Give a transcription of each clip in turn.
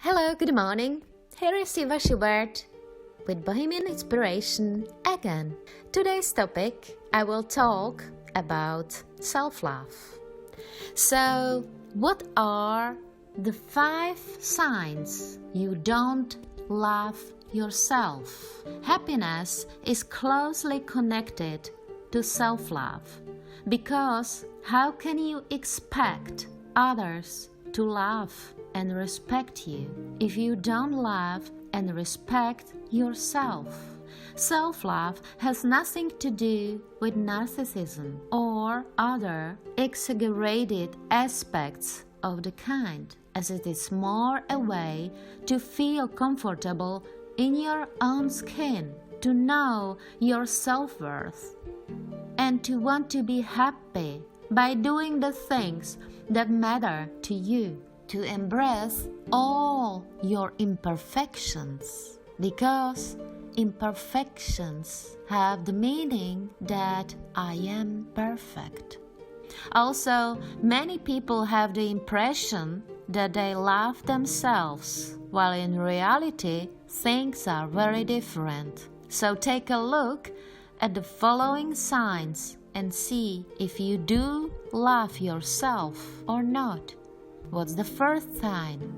Hello, good morning. Here is Siva Schubert with Bohemian Inspiration again. Today's topic, I will talk about self-love. So, what are the 5 signs you don't love yourself? Happiness is closely connected to self-love, because how can you expect others to love and respect you if you don't love and respect yourself? Self-love has nothing to do with narcissism or other exaggerated aspects of the kind, as it is more a way to feel comfortable in your own skin, to know your self-worth, and to want to be happy by doing the things that matter to you, to embrace all your imperfections, because imperfections have the meaning that I am perfect. Also, many people have the impression that they love themselves, while in reality, things are very different. So take a look at the following signs and see if you do love yourself or not. What's the first sign?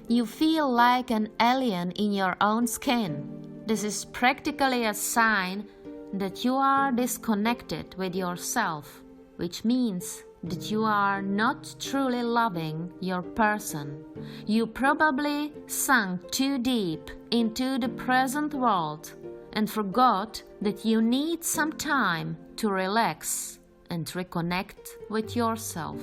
You feel like an alien in your own skin. This is practically a sign that you are disconnected with yourself, which means that you are not truly loving your person. You probably sunk too deep into the present world and forgot that you need some time to relax and reconnect with yourself.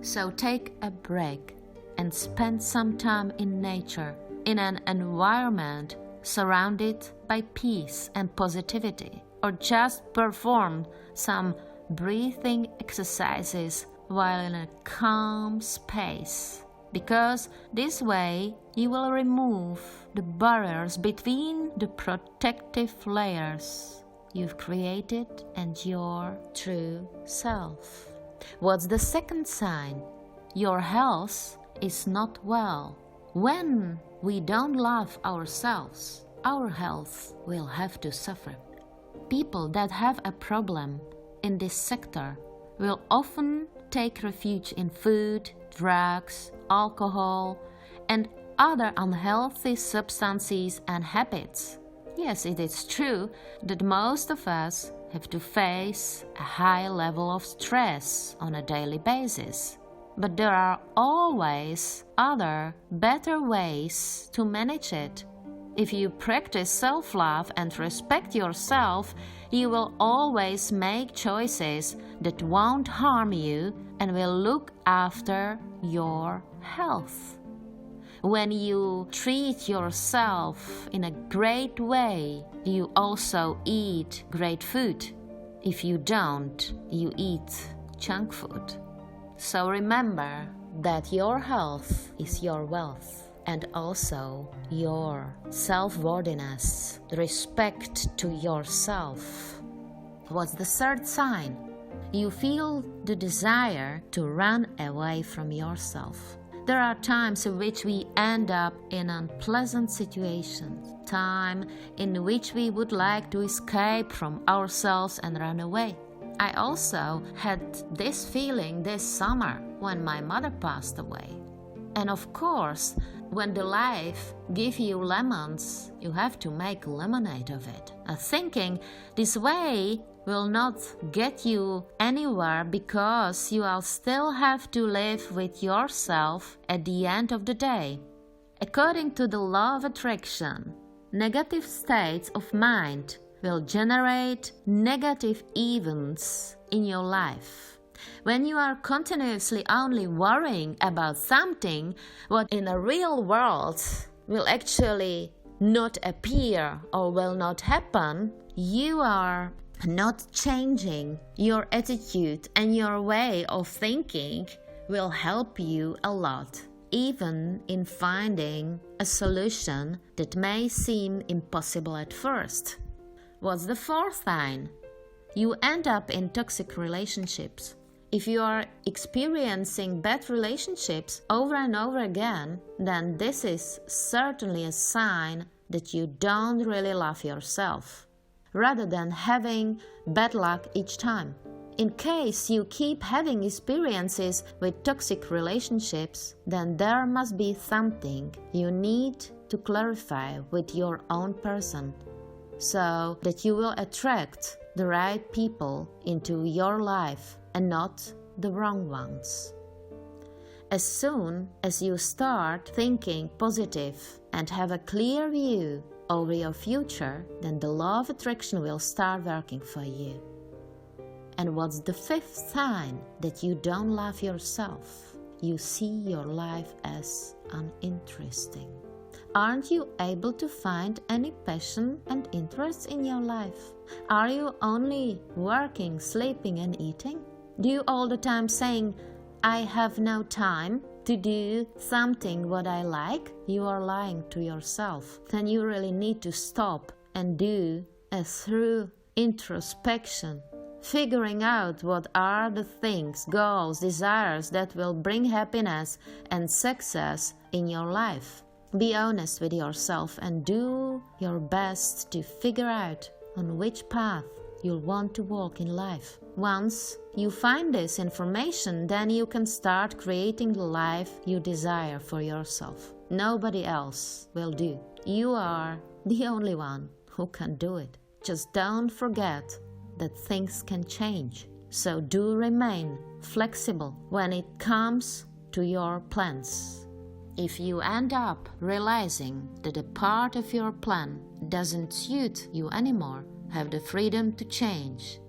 So take a break and spend some time in nature, in an environment surrounded by peace and positivity, or just perform some breathing exercises while in a calm space, because this way you will remove the barriers between the protective layers you've created and your true self. What's the second sign? Your health is not well. When we don't love ourselves, our health will have to suffer. People that have a problem in this sector will often take refuge in food, drugs, alcohol, and other unhealthy substances and habits. Yes, it is true that most of us have to face a high level of stress on a daily basis. But there are always other, better ways to manage it. If you practice self-love and respect yourself, you will always make choices that won't harm you and will look after your health. When you treat yourself in a great way, you also eat great food. If you don't, you eat junk food. So remember that your health is your wealth, and also your self-worthiness, respect to yourself. What's the third sign? You feel the desire to run away from yourself. There are times in which we end up in unpleasant situations, time in which we would like to escape from ourselves and run away. I also had this feeling this summer when my mother passed away. And of course, when the life gives you lemons, you have to make lemonade of it. Thinking this way will not get you anywhere, because you will still have to live with yourself at the end of the day. According to the law of attraction, negative states of mind will generate negative events in your life. When you are continuously only worrying about something what in a real world will actually not appear or will not happen, you are not changing your attitude, and your way of thinking will help you a lot, even in finding a solution that may seem impossible at first. What's the fourth sign? You end up in toxic relationships. If you are experiencing bad relationships over and over again, then this is certainly a sign that you don't really love yourself, rather than having bad luck each time. In case you keep having experiences with toxic relationships, then there must be something you need to clarify with your own person, so that you will attract the right people into your life and not the wrong ones. As soon as you start thinking positive and have a clear view over your future, then the law of attraction will start working for you. And what's the fifth sign that you don't love yourself? You see your life as uninteresting. Aren't you able to find any passion and interest in your life? Are you only working, sleeping and eating? Do you all the time saying, I have no time to do something what I like? You are lying to yourself. Then you really need to stop and do a thorough introspection, figuring out what are the things, goals, desires that will bring happiness and success in your life. Be honest with yourself and do your best to figure out on which path you'll want to walk in life. Once you find this information, then you can start creating the life you desire for yourself. Nobody else will do. You are the only one who can do it. Just don't forget that things can change. So do remain flexible when it comes to your plans. If you end up realizing that a part of your plan doesn't suit you anymore, have the freedom to change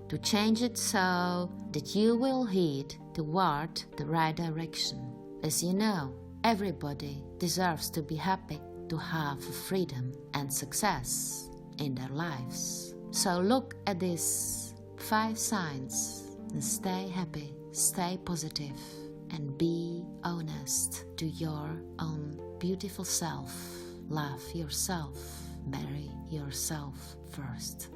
it so that you will head toward the right direction. As you know, everybody deserves to be happy, to have freedom and success in their lives. So look at these 5 signs and stay happy, stay positive, and be honest to your own beautiful self. Love yourself. Marry yourself first.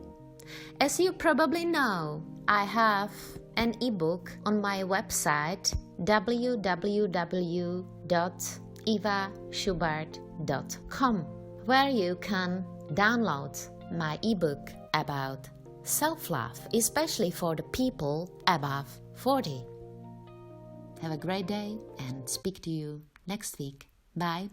As you probably know, I have an ebook on my website www.evaschubert.com, where you can download my ebook about self-love, especially for the people above 40. Have a great day and speak to you next week. Bye.